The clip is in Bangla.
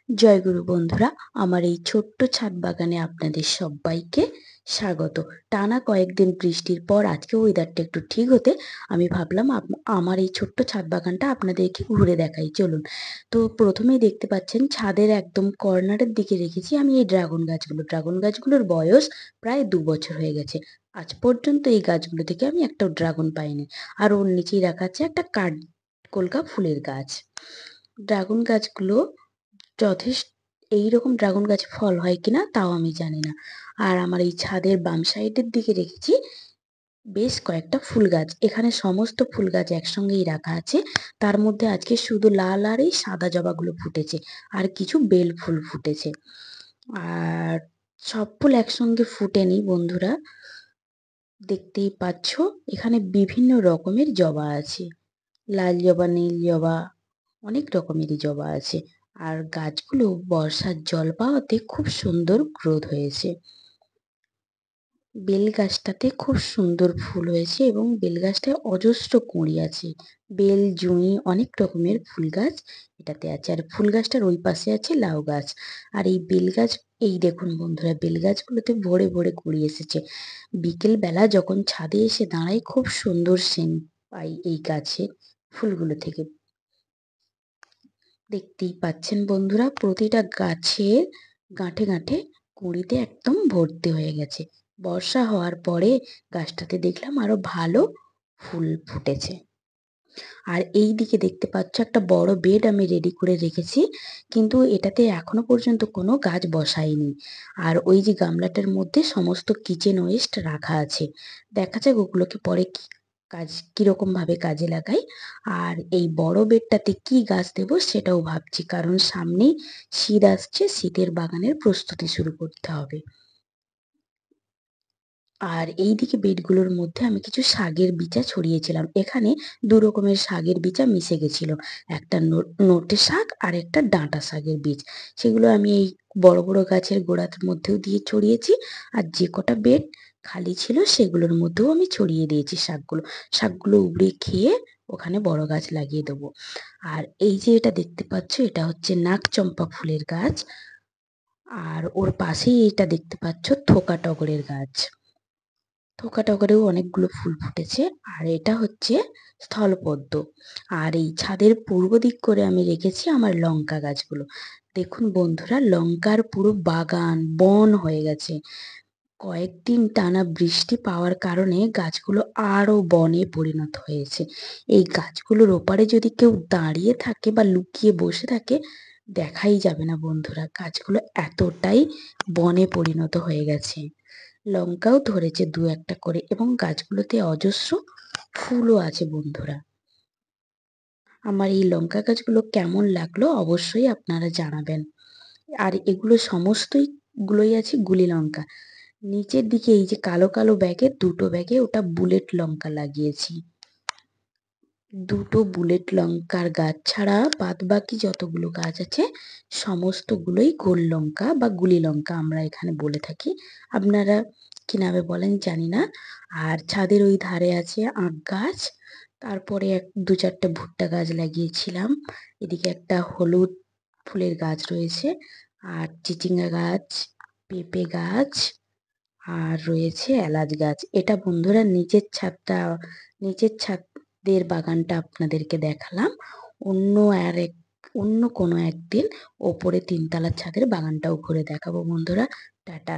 জয়গুরু বন্ধুরা, আমার এই ছোট্ট ছাদ বাগানে আপনাদের সবাইকে স্বাগত। টানা কয়েকদিন বৃষ্টির পর আজকে ওয়েদারটা একটু ঠিক হতে আমি ভাবলাম আমার এই ছোট্ট ছাদ বাগানটা আপনাদেরকে ঘুরে দেখাই, চলুন। তো প্রথমেই দেখতে পাচ্ছেন ছাদের একদম কর্নারের দিকে রেখেছি আমি এই ড্রাগন গাছগুলোর বয়স প্রায় 2 বছর হয়ে গেছে। আজ পর্যন্ত এই গাছগুলো থেকে আমি একটাও ড্রাগন পাইনি। আর ওর নিচেই রাখা আছে একটা কাঠকোলকা ফুলের গাছ। ড্রাগন গাছগুলো যথেষ্ট এইরকম ড্রাগন গাছে ফল হয় কিনা তাও আমি জানি না। আর আমার এই ছাদের বাম সাইডের দিকে রেখেছি বেশ কয়েকটা ফুল গাছ। এখানে সমস্ত ফুল গাছ একসঙ্গেই রাখা আছে। তার মধ্যে আজকে শুধু লাল আর এই সাদা জবাগুলো ফুটেছে, আর কিছু বেল ফুল ফুটেছে। আর সব ফুল একসঙ্গে ফুটেনি বন্ধুরা, দেখতেই পাচ্ছ। এখানে বিভিন্ন রকমের জবা আছে, লাল জবা, নীল জবা, অনেক রকমেরই জবা আছে। আর গাছগুলো বর্ষার জল পাওয়াতে খুব সুন্দর গ্রোথ হয়েছে। বেল গাছটাতে খুব সুন্দর ফুল হয়েছে এবং বেল গাছটায় অজস্র কুঁড়ি আছে। বেল, জুঁই, অনেক রকমের ফুল গাছ এটাতে আছে। আর ফুল গাছটার ওই পাশে আছে লাউ গাছ। আর এই বেল গাছ, এই দেখুন বন্ধুরা, বেল গাছগুলোতে ভরে ভরে কুঁড়ি এসেছে। বিকেল বেলা যখন ছাদে এসে দাঁড়াই খুব সুন্দর সেন্ট পাই এই গাছের ফুলগুলো থেকে। দেখতেই পাচ্ছেন বন্ধুরা, প্রতিটা গাছের গাঁঠে গাঁঠে কুঁড়িতে একদম ভর্তি হয়ে গেছে। বর্ষা হওয়ার পরে গাছটাতে দেখলাম আরো ভালো ফুল ফুটেছে। আর এই দিকে দেখতে পাচ্ছ একটা বড় বেড আমি রেডি করে রেখেছি, কিন্তু এটাতে এখনো পর্যন্ত কোনো গাছ বসাইনি। আর ওই যে গামলাটার মধ্যে সমস্ত কিচেন ওয়েস্ট রাখা আছে, দেখা যাক ওগুলোকে পরে কিরকম ভাবে কাজে লাগাই। আর এই বড় বেডটাতে কি গাছ দেবো সেটাও ভাবছি, কারণ সামনেই শীত আসছে, শীতের বাগানের প্রস্তুতি শুরু করতে হবে। আর এইদিকে বেডগুলোর মধ্যে আমি কিছু শাকের বিচা ছড়িয়েছিলাম। এখানে 2 রকমের শাকের বিচা মিশে গেছিল। একটা নোটে শাক আর একটা ডাঁটা শাকের বীজ। সেগুলো আমি এই বড় বড় গাছের গোড়ার মধ্যেও দিয়ে ছড়িয়েছি। আর যে কটা বেড খালি ছিল সেগুলোর মধ্যেও আমি ছড়িয়ে দিয়েছি শাকগুলো। শাকগুলো উপড়ে খেয়ে ওখানে বড় গাছ লাগিয়ে দেবো। আর এই যে এটা দেখতে পাচ্ছ, এটা হচ্ছে নাকচম্পা ফুলের গাছ। আর ওর পাশেই এটা দেখতে পাচ্ছ থোকা টগরের গাছ। থোকা টগরেও অনেকগুলো ফুল ফুটেছে। আর এটা হচ্ছে স্থলপদ্ম। আর এই ছাদের পূর্ব দিক করে আমি রেখেছি আমার লঙ্কা গাছগুলো। দেখুন বন্ধুরা, লঙ্কার পুরো বাগান বন হয়ে গেছে। কয়েকদিন টানা বৃষ্টি পাওয়ার কারণে গাছগুলো আরো বনে পরিণত হয়েছে। এই গাছগুলোর ওপারে যদি কেউ দাঁড়িয়ে থাকে বা লুকিয়ে বসে থাকে, দেখাই যাবে না বন্ধুরা, গাছগুলো এতটাই বনে পরিণত হয়ে গেছে। লঙ্কাও ধরেছে 2-1টা করে এবং গাছগুলোতে অজস্র ফুলও আছে বন্ধুরা। আমার এই লঙ্কা গাছগুলো কেমন লাগলো অবশ্যই আপনারা জানাবেন। আর এগুলো গুলোই আছে গুলি লঙ্কা। নিচের দিকে এই যে কালো কালো ব্যাগে, 2টো ব্যাগে ওটা বুলেট লঙ্কা লাগিয়েছি। 2টো বুলেট লঙ্কার গাছ ছাড়া বাদ বাকি যতগুলো গাছ আছে সমস্তগুলোই গোল লঙ্কা বা গুলি লঙ্কা আমরা এখানে বলে থাকি। আপনারা কি নামে বলেন জানি না। আর ছাদের ওই ধারে আছে আখ গাছ। তারপরে 2-4টে ভুট্টা গাছ লাগিয়েছিলাম। এদিকে একটা হলুদ ফুলের গাছ রয়েছে, আর চিচিঙ্গা গাছ, পেঁপে গাছ, আর রয়েছে এলাচ গাছ। এটা বন্ধুরা নিচের ছাদের বাগানটা আপনাদেরকে দেখালাম। অন্য অন্য কোনো একদিন ওপরে 3তলার ছাদের বাগানটাও ঘুরে দেখাবো বন্ধুরা। টাটা।